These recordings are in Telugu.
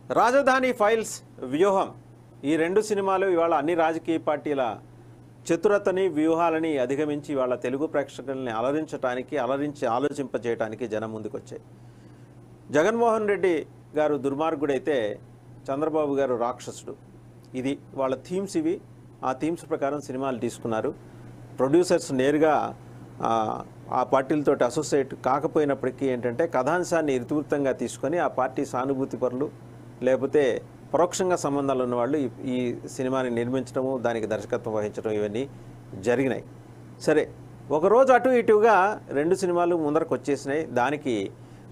రాజధాని ఫైల్స్, వ్యూహం ఈ రెండు సినిమాలు ఇవాళ అన్ని రాజకీయ పార్టీల చతురతని వ్యూహాలని అధిగమించి ఇవాళ తెలుగు ప్రేక్షకుల్ని ఆలోచింపజేయడానికి జనం ముందుకొచ్చాయి. జగన్మోహన్ రెడ్డి గారు దుర్మార్గుడైతే చంద్రబాబు గారు రాక్షసుడు. ఇది వాళ్ళ థీమ్స్. ఇవి ఆ థీమ్స్ ప్రకారం సినిమాలు తీసుకున్నారు. ప్రొడ్యూసర్స్ నేరుగా ఆ పార్టీలతో అసోసియేట్ కాకపోయినప్పటికీ ఏంటంటే కథాంశాన్ని ఇతివృత్తంగా తీసుకొని ఆ పార్టీ సానుభూతి పరులు లేకపోతే పరోక్షంగా సంబంధాలు ఉన్నవాళ్ళు ఈ సినిమాని నిర్మించడము, దానికి దర్శకత్వం వహించడం ఇవన్నీ జరిగినాయి. సరే, ఒకరోజు అటు ఇటుగా రెండు సినిమాలు ముందరకు వచ్చేసినాయి. దానికి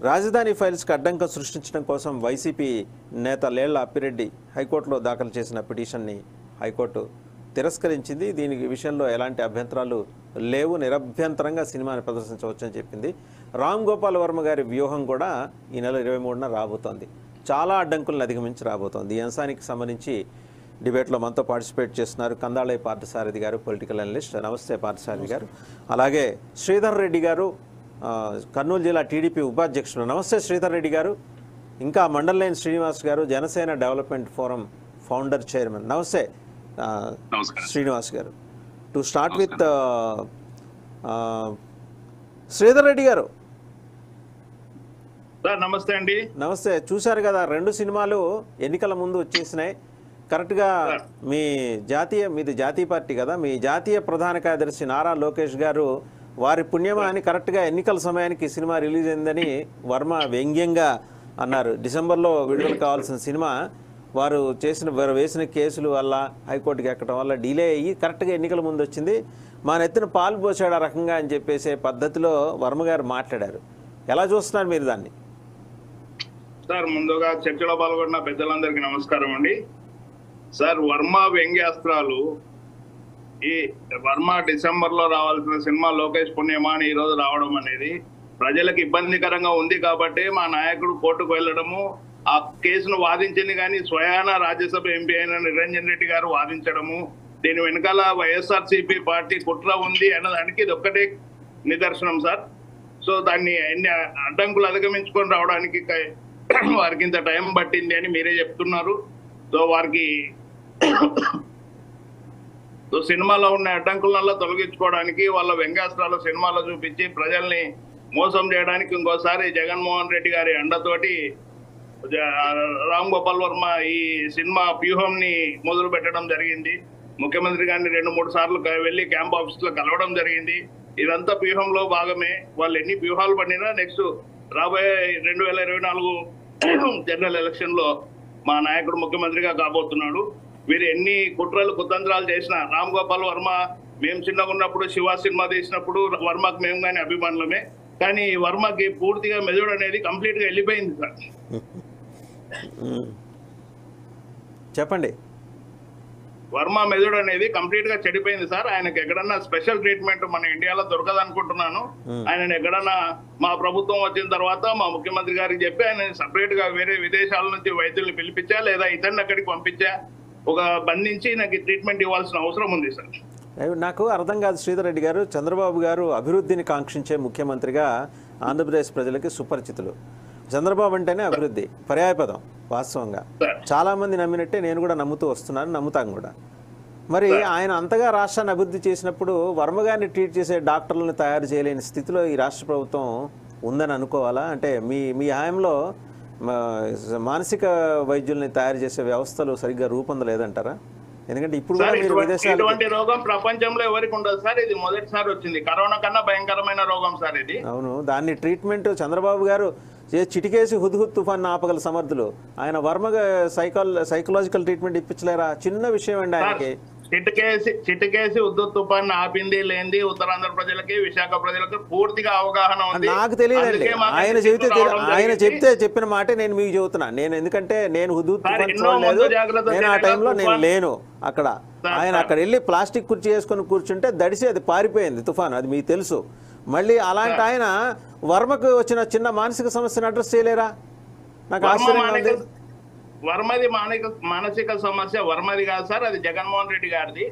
రాజధాని ఫైల్స్కి అడ్డంకం సృష్టించడం కోసం వైసీపీ నేత లేళ్ల అప్పిరెడ్డి హైకోర్టులో దాఖలు చేసిన పిటిషన్ని హైకోర్టు తిరస్కరించింది. దీనికి విషయంలో ఎలాంటి అభ్యంతరాలు లేవు, నిరభ్యంతరంగా సినిమాని ప్రదర్శించవచ్చని చెప్పింది. రామ్ గోపాల్ వర్మ గారి వ్యూహం కూడా ఈ నెల 23న రాబోతోంది. చాలా అడ్డంకులను అధిగమించి రాబోతోంది. ఈ అంశానికి సంబంధించి డిబేట్లో మనతో పార్టిసిపేట్ చేస్తున్నారు కందాళయ్య పార్థసారథి గారు, పొలిటికల్ అనలిస్ట్. నమస్తే పార్థసారథి గారు. అలాగే శ్రీధర్ రెడ్డి గారు, కర్నూలు జిల్లా టీడీపీ ఉపాధ్యక్షుడు. నమస్తే శ్రీధర్ రెడ్డి గారు. ఇంకా మండలైన్ శ్రీనివాస్ గారు, Janasena development forum founder chairman. నమస్తే శ్రీనివాస్ గారు. To start with Sridhar Reddy గారు. నమస్తే అండి. నమస్తే. చూశారు కదా, రెండు సినిమాలు ఎన్నికల ముందు వచ్చేసినాయి. కరెక్ట్గా మీది జాతీయ పార్టీ కదా, మీ జాతీయ ప్రధాన కార్యదర్శి నారా లోకేష్ గారు వారి పుణ్యమా అని కరెక్ట్గా ఎన్నికల సమయానికి సినిమా రిలీజ్ అయిందని వర్మ వ్యంగ్యంగా అన్నారు. డిసెంబర్లో విడుదల కావాల్సిన సినిమా వారు వేసిన కేసుల వల్ల హైకోర్టుకి ఎక్కడం వల్ల డిలే అయ్యి కరెక్ట్గా ఎన్నికల ముందు వచ్చింది. మా నెత్తిన పాలు పోసాడు ఆ రకంగా అని చెప్పేసే పద్ధతిలో వర్మ గారు మాట్లాడారు. ఎలా చూస్తున్నారు మీరు దాన్ని? సార్, ముందుగా చర్చలో పాల్గొన్న పెద్దలందరికీ నమస్కారం అండి. సార్, వర్మ వ్యంగ్యాస్త్రాలు, ఈ వర్మ డిసెంబర్లో రావాల్సిన సినిమా లోకేష్ పుణ్యమా అని ఈరోజు రావడం అనేది ప్రజలకు ఇబ్బందికరంగా ఉంది. కాబట్టి మా నాయకుడు కోర్టుకు వెళ్ళడము, ఆ కేసును వాదించింది కానీ స్వయాన రాజ్యసభ ఎంపీ అయిన నిరంజన్ రెడ్డి గారు వాదించడము, దీని వెనకాల వైఎస్ఆర్సీపీ పార్టీ కుట్ర ఉంది అన్నదానికి ఇది ఒక్కటే నిదర్శనం సార్. సో దాన్ని ఎన్ని అడ్డంకులు అధిగమించుకొని రావడానికి వారికి ఇంత టైం పట్టింది అని మీరే చెప్తున్నారు. సో వారికి సినిమాలో ఉన్న అడ్డంకులలో తొలగించుకోవడానికి వాళ్ళ వ్యంగ్యాస్త్రాలు సినిమాలో చూపించి ప్రజల్ని మోసం చేయడానికి ఇంకోసారి జగన్మోహన్ రెడ్డి గారి అండతోటి రామ్ గోపాల్ వర్మ ఈ సినిమా వ్యూహంని మొదలు పెట్టడం జరిగింది. ముఖ్యమంత్రి గారిని 2-3 సార్లు వెళ్ళి క్యాంప్ ఆఫీస్ లో కలవడం జరిగింది. ఇదంతా వ్యూహంలో భాగమే. వాళ్ళు ఎన్ని వ్యూహాలు పడినా నెక్స్ట్ రాబోయే 2024 జనరల్ ఎలక్షన్ లో మా నాయకుడు ముఖ్యమంత్రిగా కాబోతున్నాడు. వీరు ఎన్ని కుట్రలు కుతంత్రాలు చేసినా, రామ్ గోపాల్ వర్మ మేము చిన్నగా ఉన్నప్పుడు శివ సినిమా తీసినప్పుడు వర్మకు మేము కానీ అభిమానులమే, కానీ వర్మకి పూర్తిగా మెదడు అనేది కంప్లీట్ గా వెళ్ళిపోయింది సార్. చెప్పండి. వర్మ మెదడు అనేది కంప్లీట్ గా చెడిపోయింది సార్. ఆయనకు ఎక్కడన్నా స్పెషల్ ట్రీట్మెంట్ మన ఇండియాలో దొరకదు అనుకుంటున్నాను. ఆయన ఎక్కడన్నా మా ప్రభుత్వం వచ్చిన తర్వాత మా ముఖ్యమంత్రి గారికి చెప్పి ఆయన సపరేట్ గా వేరే విదేశాల నుంచి వైద్యుల్ని పిలిపించా, లేదా ఇతన్ని అక్కడికి పంపించా, ఒక బంధించి నాకు ట్రీట్మెంట్ ఇవ్వాల్సిన అవసరం ఉంది సార్. నాకు అర్థం కాదు శ్రీధర్ రెడ్డి గారు. చంద్రబాబు గారు అభివృద్ధిని కాంక్షించే ముఖ్యమంత్రిగా ఆంధ్రప్రదేశ్ ప్రజలకి సుపరిచితులు. చంద్రబాబు అంటేనే అభివృద్ధి పర్యాయపదం. వాస్తవంగా చాలా మంది నమ్మినట్టే నేను కూడా నమ్ముతూ వస్తున్నాను, నమ్ముతాం కూడా. మరి ఆయన అంతగా రాష్ట్రాన్ని అభివృద్ధి చేసినప్పుడు వర్మ గారిని ట్రీట్ చేసే డాక్టర్లను తయారు చేయలేని స్థితిలో ఈ రాష్ట్ర ప్రభుత్వం ఉందని అనుకోవాలా? అంటే మీ హయాంలో మానసిక వైద్యుల్ని తయారు చేసే వ్యవస్థలు సరిగ్గా రూపొందలేదంటారా? ఎందుకంటే ఇప్పుడు ఇటువంటి రోగం ప్రపంచంలో ఎవరికి ఉండదు సార్. ఇది మొదటిసారి వచ్చింది. కరోనా కన్నా భయంకరమైన రోగం సార్ ఇది. అవును, దాన్ని ట్రీట్మెంట్ చంద్రబాబు గారు చిటికేసి హుద్హుద్ తుఫాన్ ఆపగల సమర్థులు. ఆయన వర్మ సైకలాజికల్ ట్రీట్మెంట్ ఇప్పించలేరా? చిన్న విషయం అండి ఆయనకి. చిటికేసి హుద్హుద్ తుఫాన్ ఆపింది లేనిది ఉత్తరాంధ్ర ప్రజలకి, విశాఖ ప్రజలకు పూర్తిగా అవగాహన ఉంది. నాకు తెలియదండి. ఆయన చెప్పిన మాటే నేను మీకు చెబుతున్నా. నేను ఎందుకంటే నేను హుద్హుద్ తుఫాన్ చూడలేదు, నేను ఆ టైంలో నేను లేను అక్కడ. ఆయన అక్కడ వెళ్ళి ప్లాస్టిక్ కుర్చీ వేసుకొని కూర్చుంటే దడిసి అది పారిపోయింది తుఫాను, అది మీకు తెలుసు. మళ్ళీ అలాంటి ఆయన వర్మకు వచ్చిన చిన్న మానసిక సమస్యను అడ్రస్ చేయలేరా? నాకు ఆశ్చర్యంగా ఉంది. వర్మది మానసిక సమస్య వర్మది కాదు సార్, అది జగన్మోహన్ రెడ్డి గారిది.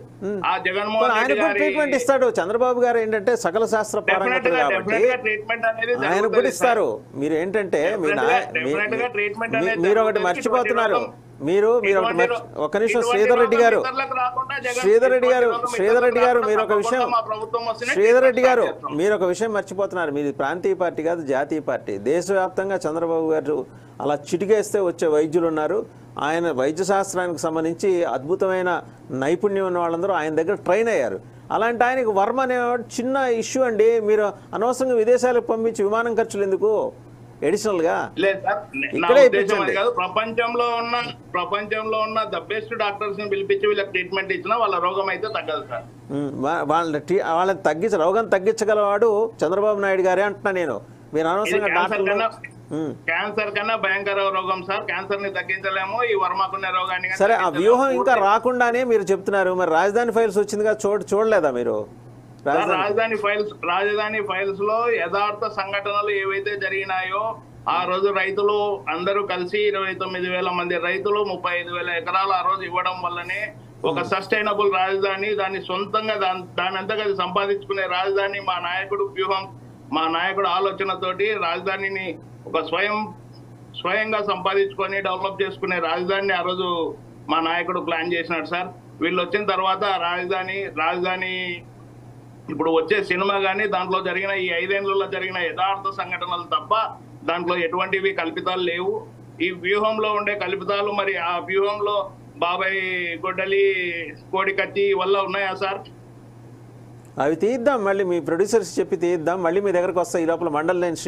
ఆ జగన్మోహన్ ఆయన రెడ్డి కూడా గారి ట్రీట్మెంట్ ఇస్తాడు. చంద్రబాబు గారు ఏంటంటే సకల శాస్త్ర పారంగతులు కాబట్టి ట్రీట్మెంట్ అనేది ఆయన కూడా ఇస్తారు. మీరు ఏంటంటే మీరు ఒకటి మర్చిపోతున్నారు. మీరు ఒక నిమిషం శ్రీధర్ రెడ్డి గారు మీరు ఒక విషయం మర్చిపోతున్నారు. మీది ప్రాంతీయ పార్టీ కాదు, జాతీయ పార్టీ. దేశవ్యాప్తంగా చంద్రబాబు గారు అలా చిటికేస్తే వచ్చే వైద్యులు ఉన్నారు. ఆయన వైద్య శాస్త్రానికి సంబంధించి అద్భుతమైన నైపుణ్యం ఉన్న వాళ్ళందరూ ఆయన దగ్గర ట్రైన్ అయ్యారు. అలాంటి ఆయనకు వర్మ అనే చిన్న ఇష్యూ అండి. మీరు అనవసరంగా విదేశాలకు పంపించి విమానం ఖర్చులు ఎందుకు ఎడిషనల్ గా? ప్రపంచంలో ఉన్న ద బెస్ట్ డాక్టర్స్ ని పిలిపించి వీళ్ళకి ట్రీట్మెంట్ ఇచ్చినా వాళ్ళ రోగం అయితే తగ్గదు సార్. వాళ్ళని రోగం తగ్గించగలవాడు చంద్రబాబు నాయుడు గారే అంటున్నా నేను. మీరు అనవసరంగా క్యాన్సర్ కన్నా భయంకర రోగం సార్. క్యాన్సర్ ని తగ్గించలేము, ఈ వర్మకున్న రోగాన్ని. సరే, ఆ వ్యూహం ఇంకా రాకుండానే మీరు చెప్తున్నారు. మరి రాజధాని ఫైల్స్ వచ్చిందిగా, చూడలేదా మీరు? రాజధాని ఫైల్స్ లో యథార్థ సంఘటనలు ఏవైతే జరిగినాయో, ఆ రోజు రైతులు అందరూ కలిసి 29,000 మంది రైతులు 35,000 ఎకరాలు ఆ రోజు ఇవ్వడం వల్లనే ఒక సస్టైనబుల్ రాజధాని, దాన్ని సొంతంగా దాని అంతగా సంపాదించుకునే రాజధాని మా నాయకుడు వ్యూహం, మా నాయకుడు ఆలోచనతోటి రాజధానిని ఒక స్వయంగా సంపాదించుకొని డెవలప్ చేసుకునే రాజధానిని ఆ రోజు మా నాయకుడు ప్లాన్ చేసినాడు సార్. వీళ్ళు వచ్చిన తర్వాత రాజధాని ఇప్పుడు వచ్చే సినిమా కానీ దాంట్లో జరిగిన ఈ 5 ఏళ్లలో జరిగిన యథార్థ సంఘటనలు తప్ప దాంట్లో ఎటువంటివి కల్పితాలు లేవు. ఈ వ్యూహంలో ఉండే కల్పితాలు మరి ఆ వ్యూహంలో బాబాయ్ గొడ్డలి కోడి కత్తి వల్ల ఉన్నాయా సార్? అవి తీద్దాం, మళ్ళీ మీ ప్రొడ్యూసర్స్ చెప్పి తీద్దాం. మళ్ళీ మీ దగ్గరకు వస్తాయి. ఈ లోపల మండల్ నేను